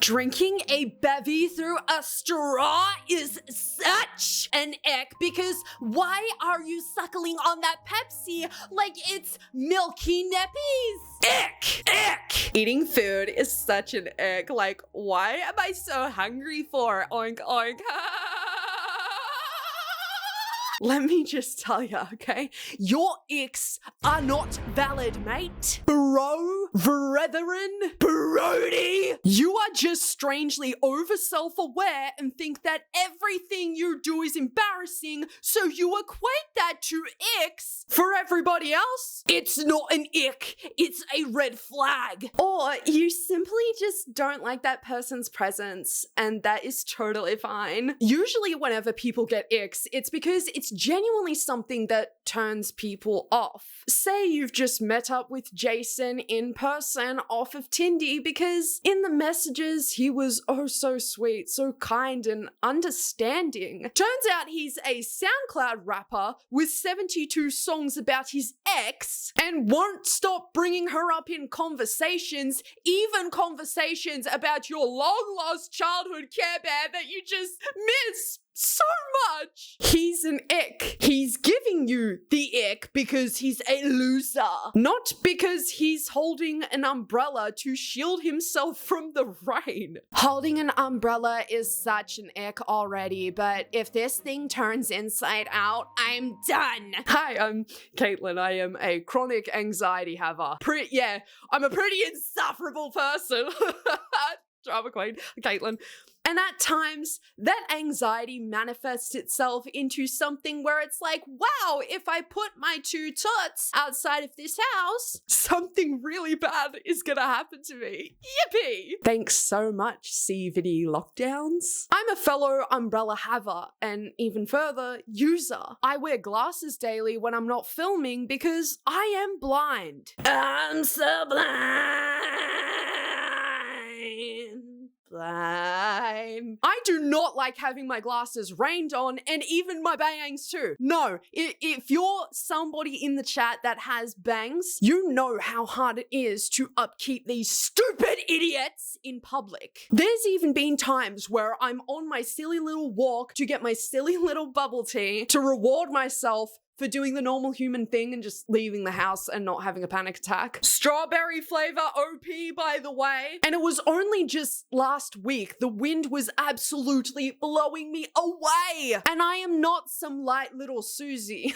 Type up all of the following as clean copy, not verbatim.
Drinking a bevy through a straw is such an ick, because why are you suckling on that Pepsi like it's milky nappies? Ick! Ick! Eating food is such an ick. Like, why am I so hungry for? Oink, oink. Let me just tell you, okay? Your icks are not valid, mate. Bro, brethren, brody. You are just strangely over self-aware and think that everything you do is embarrassing, so you equate that to icks. For everybody else, it's not an ick, it's a red flag. Or you simply just don't like that person's presence, and that is totally fine. Usually whenever people get icks, it's because it's genuinely something that turns people off. Say you've just met up with Jason in person off of Tindy because in the messages he was oh so sweet, so kind and understanding. Turns out he's a SoundCloud rapper with 72 songs about his ex and won't stop bringing her up in conversations, even conversations about your long-lost childhood Care Bear that you just miss so much. He's an ick. He's giving you the ick because he's a loser, not because he's holding an umbrella to shield himself from the rain. Holding an umbrella is such an ick already, but if this thing turns inside out, I'm done. Hi, I'm Caitlin. I am a chronic anxiety haver. I'm a pretty insufferable person. Drama queen, Caitlin. And at times, that anxiety manifests itself into something where it's like, wow, if I put my two toots outside of this house, something really bad is gonna happen to me. Yippee! Thanks so much, CVD lockdowns. I'm a fellow umbrella haver, and even further, user. I wear glasses daily when I'm not filming because I am blind. I'm so blind. I do not like having my glasses rained on and even my bangs too. No, if you're somebody in the chat that has bangs, you know how hard it is to upkeep these stupid idiots in public. There's even been times where I'm on my silly little walk to get my silly little bubble tea to reward myself for doing the normal human thing and just leaving the house and not having a panic attack. Strawberry flavor OP, by the way. And it was only just last week the wind was absolutely blowing me away. And I am not some light little Susie.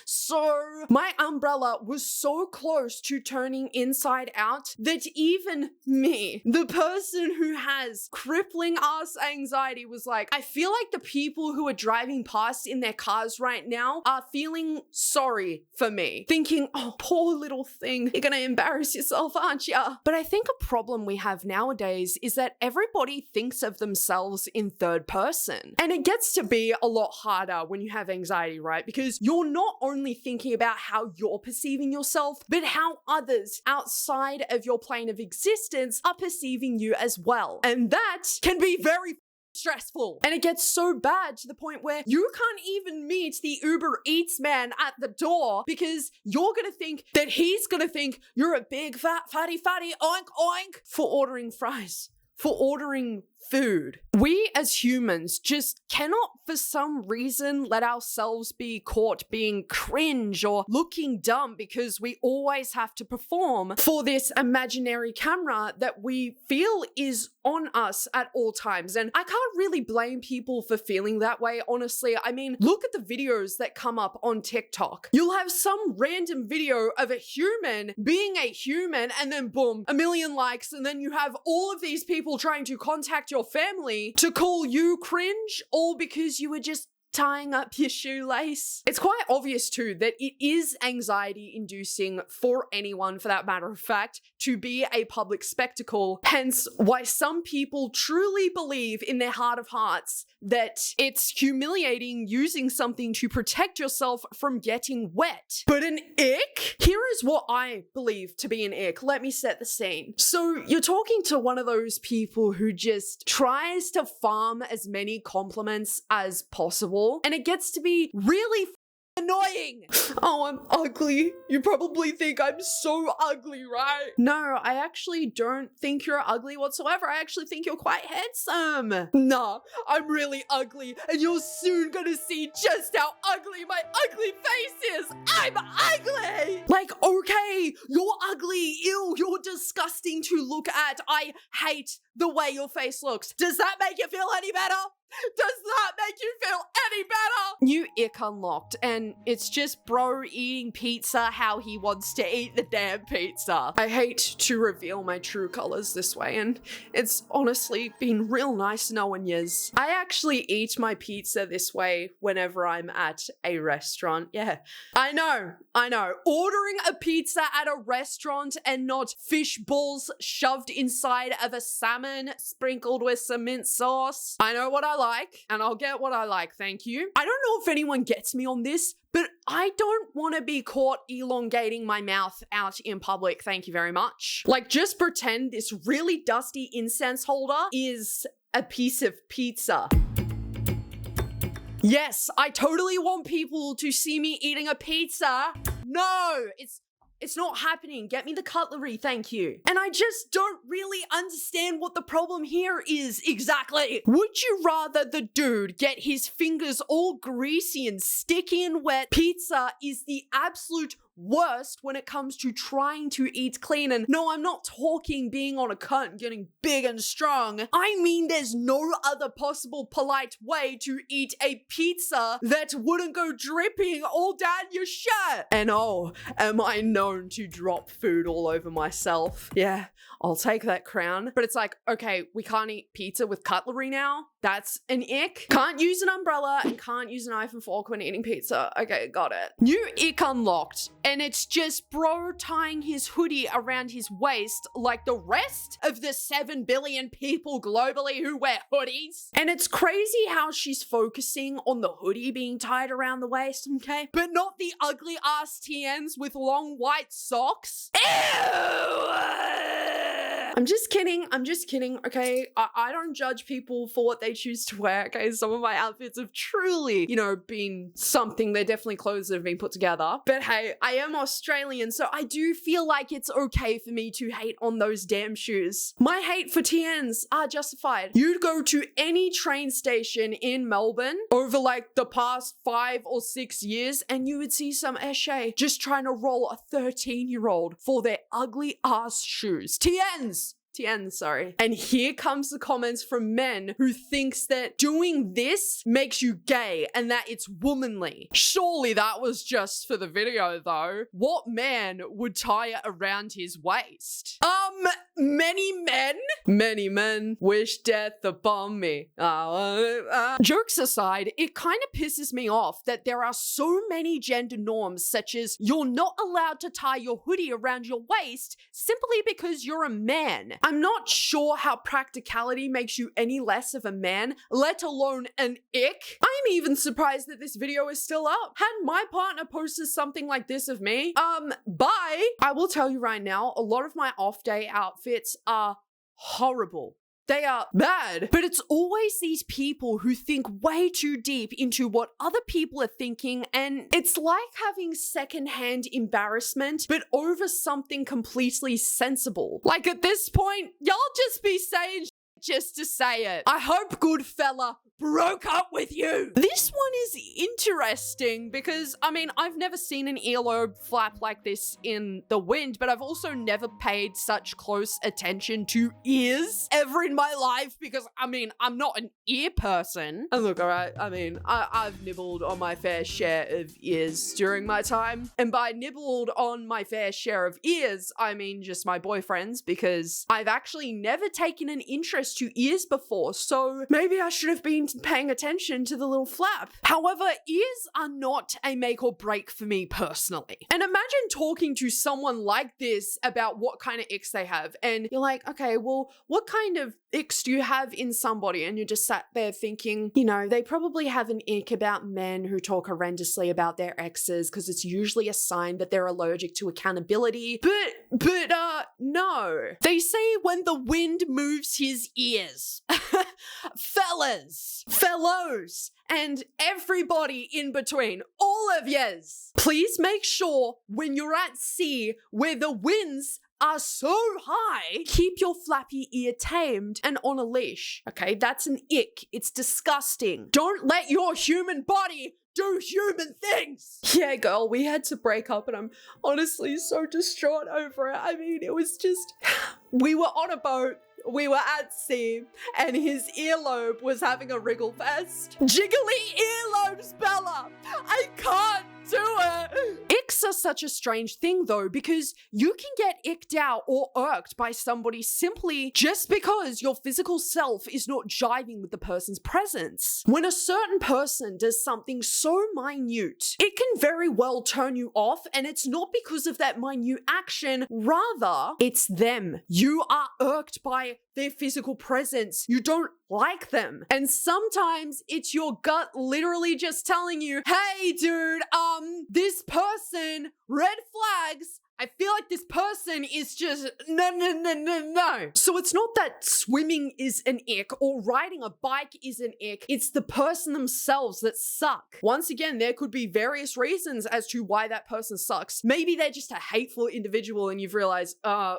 So my umbrella was so close to turning inside out that even me, the person who has crippling ass anxiety, was like, I feel like the people who are driving past in their cars right now are feeling sorry for me, thinking, oh, poor little thing, you're gonna embarrass yourself, aren't ya? But I think a problem we have nowadays is that everybody thinks of themselves in third person. And it gets to be a lot harder when you have anxiety, right? Because you're not only thinking about how you're perceiving yourself, but how others outside of your plane of existence are perceiving you as well. And that can be very stressful. And it gets so bad to the point where you can't even meet the Uber Eats man at the door because you're gonna think that he's gonna think you're a big fat fatty oink oink for ordering fries, for ordering food. We as humans just cannot for some reason let ourselves be caught being cringe or looking dumb because we always have to perform for this imaginary camera that we feel is on us at all times. And I can't really blame people for feeling that way, honestly. I mean, look at the videos that come up on TikTok. You'll have some random video of a human being a human and then boom, 1 million likes, and then you have all of these people trying to contact your family to call you cringe, all because you were just tying up your shoelace. It's quite obvious too that it is anxiety inducing for anyone, for that matter of fact, to be a public spectacle. Hence why some people truly believe in their heart of hearts that it's humiliating using something to protect yourself from getting wet. But an ick? Here is what I believe to be an ick. Let me set the scene. So you're talking to one of those people who just tries to farm as many compliments as possible, and it gets to be really annoying. Oh, I'm ugly. You probably think I'm so ugly, right? No, I actually don't think you're ugly whatsoever. I actually think you're quite handsome. Nah, I'm really ugly, and you're soon gonna see just how ugly my ugly face is. I'm ugly. Like, okay, you're ugly. Ew, you're disgusting to look at. I hate the way your face looks. Does that make you feel any better? Does that make you feel any better? New ick unlocked, and it's just bro eating pizza how he wants to eat the damn pizza. I hate to reveal my true colors this way, and it's honestly been real nice knowing yous. I actually eat my pizza this way whenever I'm at a restaurant. Yeah, I know. Ordering a pizza at a restaurant and not fish balls shoved inside of a salmon sprinkled with some mint sauce. I know what I like, and I'll get what I like, thank you. I don't know if anyone gets me on this, but I don't want to be caught elongating my mouth out in public, thank you very much. Like, just pretend this really dusty incense holder is a piece of pizza. Yes, I totally want people to see me eating a pizza. No, it's not happening. Get me the cutlery, thank you. And I just don't really understand what the problem here is exactly. Would you rather the dude get his fingers all greasy and sticky and wet? Pizza is the absolute worst when it comes to trying to eat clean. And no, I'm not talking being on a cunt and getting big and strong. I mean, there's no other possible polite way to eat a pizza that wouldn't go dripping all down your shirt. And oh, am I known to drop food all over myself? Yeah, I'll take that crown. But it's like, okay, we can't eat pizza with cutlery now. That's an ick. Can't use an umbrella and can't use a knife and fork when eating pizza. Okay, got it. New ick unlocked. And it's just bro tying his hoodie around his waist like the rest of the 7 billion people globally who wear hoodies. And it's crazy how she's focusing on the hoodie being tied around the waist, okay? But not the ugly ass TNs with long white socks. Ew! I'm just kidding, okay? I don't judge people for what they choose to wear, okay? Some of my outfits have truly, been something. They're definitely clothes that have been put together. But hey, I am Australian, so I do feel like it's okay for me to hate on those damn shoes. My hate for TNs are justified. You'd go to any train station in Melbourne over like the past 5 or 6 years and you would see some esche just trying to roll a 13-year-old for their ugly ass shoes. TNs, sorry. And here comes the comments from men who thinks that doing this makes you gay and that it's womanly. Surely that was just for the video though. What man would tie it around his waist? Many men wish death upon me. Jokes aside, it kind of pisses me off that there are so many gender norms such as you're not allowed to tie your hoodie around your waist simply because you're a man. I'm not sure how practicality makes you any less of a man, let alone an ick. I'm even surprised that this video is still up. Had my partner posted something like this of me, bye. I will tell you right now, a lot of my off-day outfits are horrible. They are bad, but it's always these people who think way too deep into what other people are thinking, and it's like having secondhand embarrassment, but over something completely sensible. Like at this point, y'all just be saying just to say it. I hope good fella broke up with you. This one is interesting because, I've never seen an earlobe flap like this in the wind, but I've also never paid such close attention to ears ever in my life because, I'm not an ear person. And look, all right, I've nibbled on my fair share of ears during my time. And by nibbled on my fair share of ears, I mean just my boyfriends, because I've actually never taken an interest to ears before, so maybe I should have been paying attention to the little flap. However, ears are not a make or break for me personally. And imagine talking to someone like this about what kind of icks they have, and you're like, okay, well, what kind of icks do you have in somebody? And you're just sat there thinking, they probably have an ick about men who talk horrendously about their exes because it's usually a sign that they're allergic to accountability. But no. They say when the wind moves his ears. Fellows, and everybody in between, all of yous, please make sure when you're at sea where the winds are so high, keep your flappy ear tamed and on a leash. Okay, that's an ick. It's disgusting. Don't let your human body do human things. Yeah, girl, we had to break up and I'm honestly so distraught over it. I mean, it was just, we were on a boat. We were at sea and his earlobe was having a wriggle fest. Jiggly earlobes, Bella. I can't do it. Icks are such a strange thing though, because you can get icked out or irked by somebody simply just because your physical self is not jiving with the person's presence. When a certain person does something so minute, it can very well turn you off, and it's not because of that minute action, rather it's them. You are irked by their physical presence. You don't like them. And sometimes it's your gut literally just telling you, hey dude, this person, red flags. I feel like this person is just no. So it's not that swimming is an ick or riding a bike is an ick. It's the person themselves that suck. Once again, there could be various reasons as to why that person sucks. Maybe they're just a hateful individual and you've realized, I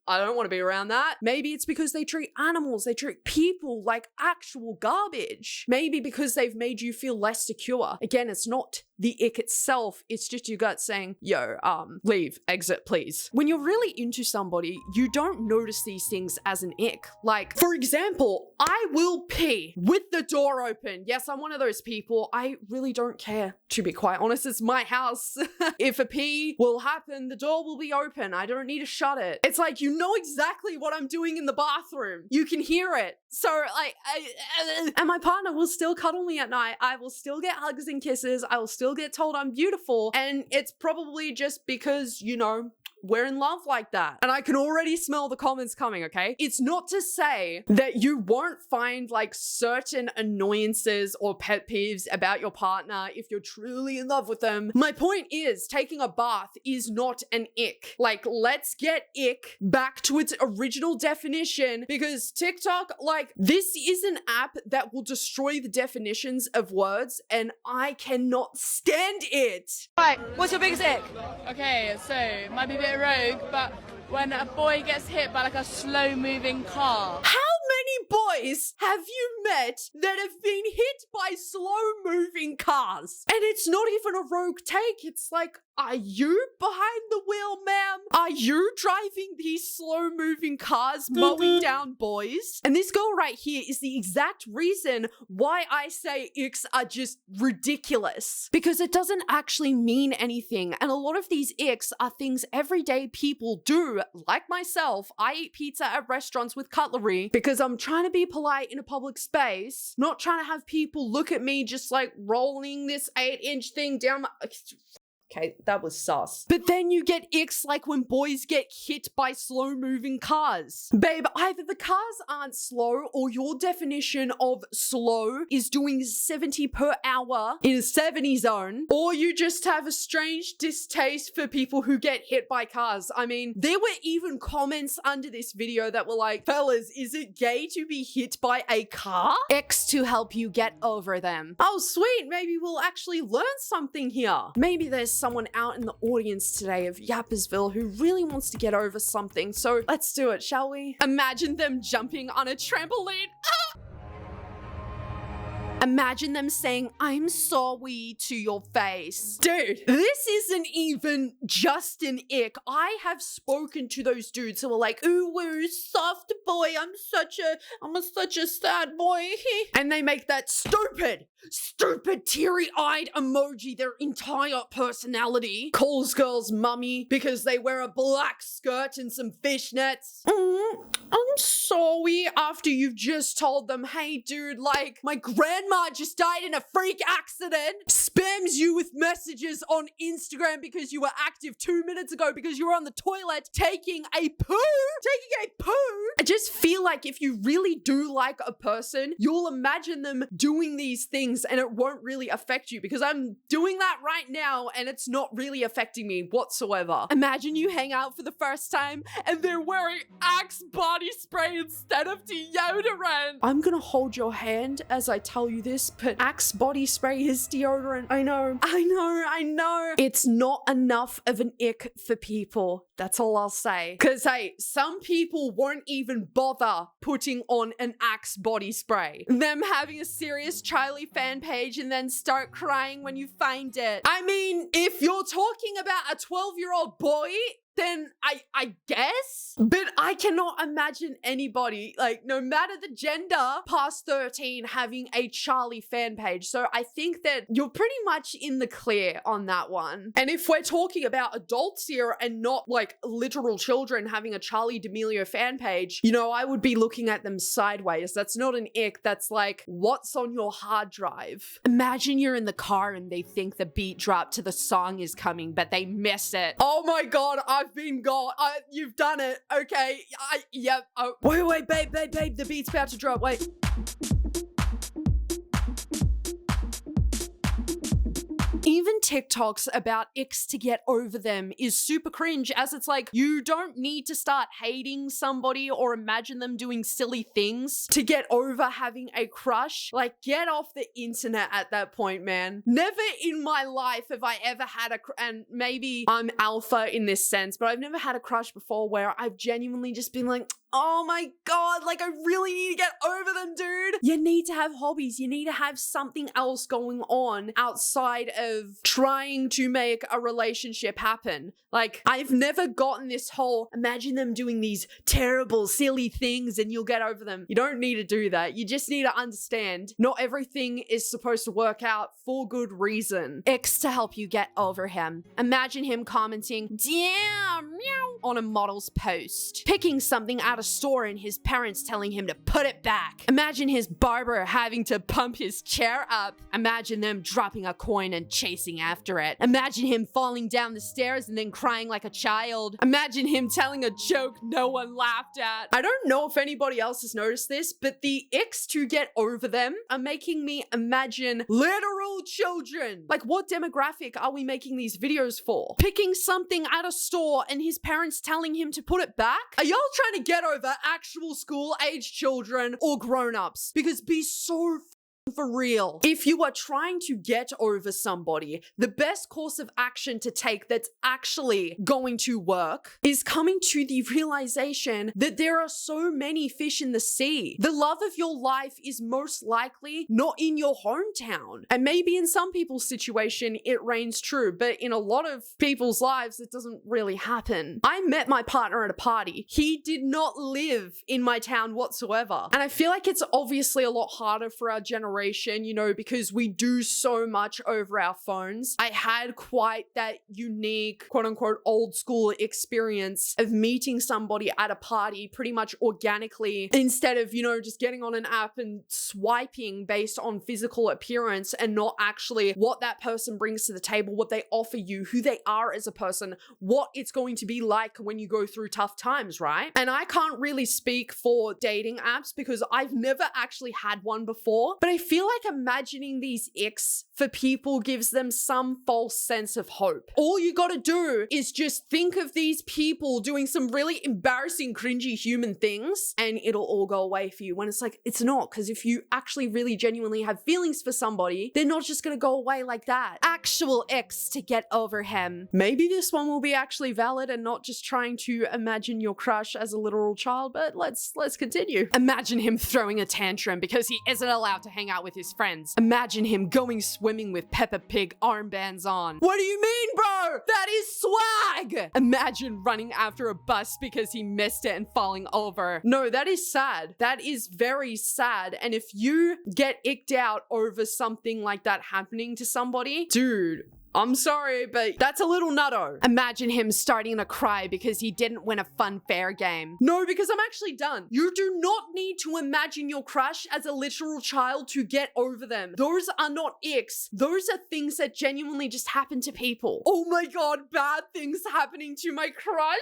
don't want to be around that. Maybe it's because they treat animals, they treat people like actual garbage. Maybe because they've made you feel less secure. Again, it's not the ick itself, it's just your gut saying, yo, leave, exit, please. When you're really into somebody, you don't notice these things as an ick. Like, for example, I will pee with the door open. Yes, I'm one of those people. I really don't care, to be quite honest. It's my house. If a pee will happen, the door will be open. I don't need to shut it. It's like, you know exactly what I'm doing in the bathroom. You can hear it. So like, and my partner will still cuddle me at night. I will still get hugs and kisses. I will still get told I'm beautiful. And it's probably just because, you know, we're in love like that. And I can already smell the comments coming, okay? It's not to say that you won't find like certain annoyances or pet peeves about your partner if you're truly in love with them. My point is, taking a bath is not an ick. Like, let's get ick back to its original definition, because TikTok, like, this is an app that will destroy the definitions of words, and I cannot stand it. Right, what's your biggest ick? Okay, so might be a bit rogue, but when a boy gets hit by like a slow moving car. How many boys have you met that have been hit by slow moving cars? And it's not even a rogue take. It's like, are you behind the wheel, ma'am? Are you driving these slow moving cars, mowing down boys? And this girl right here is the exact reason why I say icks are just ridiculous, because it doesn't actually mean anything. And a lot of these icks are things everyday people do. Like myself, I eat pizza at restaurants with cutlery because I'm trying to be polite in a public space, not trying to have people look at me just like rolling this 8-inch thing down my... Okay, that was sus. But then you get icks like when boys get hit by slow moving cars. Babe, either the cars aren't slow or your definition of slow is doing 70 per hour in a 70 zone, or you just have a strange distaste for people who get hit by cars. I mean, there were even comments under this video that were like, fellas, is it gay to be hit by a car? X to help you get over them. Oh, sweet. Maybe we'll actually learn something here. Maybe there's someone out in the audience today of Yappersville who really wants to get over something. So let's do it, shall we? Imagine them jumping on a trampoline. Ah! Imagine them saying, I'm sorry to your face. Dude, this isn't even just an ick. I have spoken to those dudes who are like, ooh, woo, soft boy, I'm such a sad boy. And they make that stupid teary-eyed emoji their entire personality. Calls girls mummy because they wear a black skirt and some fishnets. I'm sorry after you've just told them, hey dude, like, my grandma grandma just died in a freak accident, spams you with messages on Instagram because you were active 2 minutes ago because you were on the toilet taking a poo. I just feel like if you really do like a person, you'll imagine them doing these things and it won't really affect you, because I'm doing that right now and it's not really affecting me whatsoever. Imagine you hang out for the first time and they're wearing Axe body spray instead of deodorant. I'm gonna hold your hand as I tell you this, but Axe body spray is deodorant. I know. It's not enough of an ick for people. That's all I'll say. Because, hey, some people won't even bother putting on an Axe body spray. Them having a serious Charlie fan page and then start crying when you find it. I mean, if you're talking about a 12-year-old boy, then I guess, but I cannot imagine anybody, like, no matter the gender, past 13 having a Charlie fan page. So I think that you're pretty much in the clear on that one. And if we're talking about adults here and not like literal children having a Charlie D'Amelio fan page, you know, I would be looking at them sideways. That's not an ick. That's like, what's on your hard drive? Imagine you're in the car and they think the beat drop to the song is coming, but they miss it. Oh my God, I've been got. You've done it. Okay. Yep. Oh. Wait, babe. The beat's about to drop. Wait. Even TikToks about icks to get over them is super cringe, as it's like, you don't need to start hating somebody or imagine them doing silly things to get over having a crush. Like, get off the internet at that point, man. Never in my life have I ever had and maybe I'm alpha in this sense, but I've never had a crush before where I've genuinely just been like, oh my God, like I really need to get over them, dude. You need to have hobbies. You need to have something else going on outside of trying to make a relationship happen. Like, I've never gotten this whole, imagine them doing these terrible, silly things and you'll get over them. You don't need to do that. You just need to understand not everything is supposed to work out for good reason. X to help you get over him. Imagine him commenting, damn, meow, on a model's post. Picking something out of store and his parents telling him to put it back. Imagine his barber having to pump his chair up. Imagine them dropping a coin and chasing after it. Imagine him falling down the stairs and then crying like a child. Imagine him telling a joke no one laughed at. I don't know if anybody else has noticed this, but the icks to get over them are making me imagine literal children. Like, what demographic are we making these videos for? Picking something at a store and his parents telling him to put it back? Are y'all trying to get over actual school-age children or grown-ups? Because be so for real. If you are trying to get over somebody, the best course of action to take that's actually going to work is coming to the realization that there are so many fish in the sea. The love of your life is most likely not in your hometown. And maybe in some people's situation, it reigns true, but in a lot of people's lives, it doesn't really happen. I met my partner at a party. He did not live in my town whatsoever. And I feel like it's obviously a lot harder for our generation, you know, because we do so much over our phones. I had quite that unique, quote unquote, old school experience of meeting somebody at a party pretty much organically instead of, you know, just getting on an app and swiping based on physical appearance and not actually what that person brings to the table, what they offer you, who they are as a person, what it's going to be like when you go through tough times, right? And I can't really speak for dating apps because I've never actually had one before, but I feel like imagining these icks for people gives them some false sense of hope. All you gotta do is just think of these people doing some really embarrassing, cringy human things and it'll all go away for you, when it's like, it's not, because if you actually really genuinely have feelings for somebody, they're not just gonna go away like that. Actual icks to get over him. Maybe this one will be actually valid and not just trying to imagine your crush as a literal child, but let's continue. Imagine him throwing a tantrum because he isn't allowed to hang out with his friends. Imagine him going swimming with Peppa Pig armbands on. What do you mean, bro? That is swag! Imagine running after a bus because he missed it and falling over. No, that is sad. That is very sad. And if you get icked out over something like that happening to somebody, dude, I'm sorry, but that's a little nutto. Imagine him starting to cry because he didn't win a fun fair game. No, because I'm actually done. You do not need to imagine your crush as a literal child to get over them. Those are not icks. Those are things that genuinely just happen to people. Oh my god, bad things happening to my crush.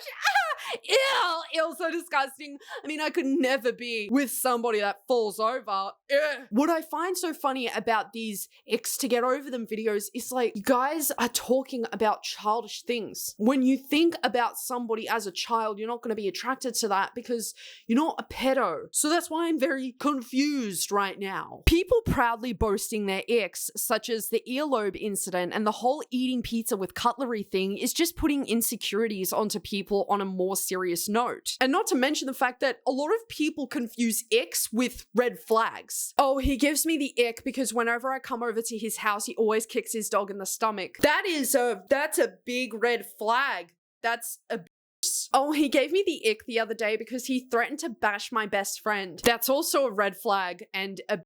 Ew, so disgusting. I mean, I could never be with somebody that falls over. What I find so funny about these icks to get over them videos is like, you guys are talking about childish things. When you think about somebody as a child, you're not going to be attracted to that because you're not a pedo. So that's why I'm very confused right now. People proudly boasting their icks, such as the earlobe incident and the whole eating pizza with cutlery thing, is just putting insecurities onto people on a more serious note. And not to mention the fact that a lot of people confuse icks with red flags. Oh, he gives me the ick because whenever I come over to his house, he always kicks his dog in the stomach. That's a big red flag. That's a Oh, he gave me the ick the other day because he threatened to bash my best friend. That's also a red flag and a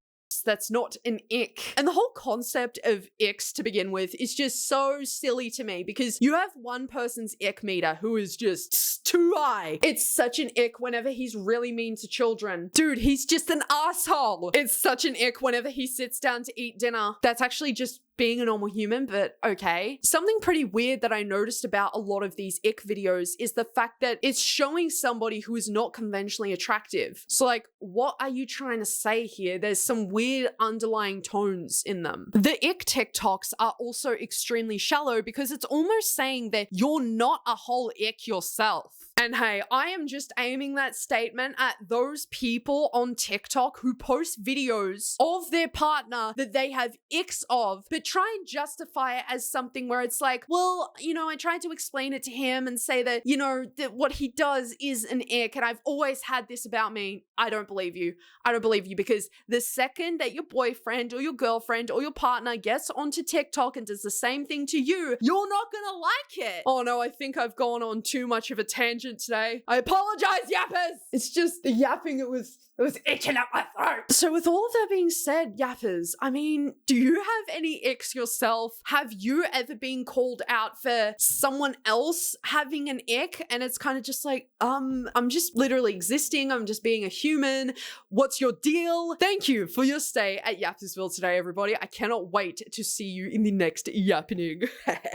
that's not an ick. And the whole concept of icks to begin with is just so silly to me because you have one person's ick meter who is just too high. It's such an ick whenever he's really mean to children. Dude, he's just an asshole. It's such an ick whenever he sits down to eat dinner. That's actually just being a normal human, but okay. Something pretty weird that I noticed about a lot of these ick videos is the fact that it's showing somebody who is not conventionally attractive. So like, what are you trying to say here? There's some weird underlying tones in them. The ick TikToks are also extremely shallow because it's almost saying that you're not a whole ick yourself. And hey, I am just aiming that statement at those people on TikTok who post videos of their partner that they have icks of, but try and justify it as something where it's like, well, you know, I tried to explain it to him and say that, you know, that what he does is an ick and I've always had this about me. I don't believe you. I don't believe you because the second that your boyfriend or your girlfriend or your partner gets onto TikTok and does the same thing to you, you're not gonna like it. Oh no, I think I've gone on too much of a tangent today. I apologize, yappers. It's just the yapping, it was itching up my throat. So with all of that being said, yappers, I mean, do you have any icks yourself? Have you ever been called out for someone else having an ick? And it's kind of just like, I'm just literally existing. I'm just being a human. What's your deal? Thank you for your stay at Yappersville today, everybody. I cannot wait to see you in the next yappening.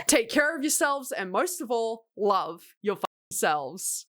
Take care of yourselves and most of all, love your selves.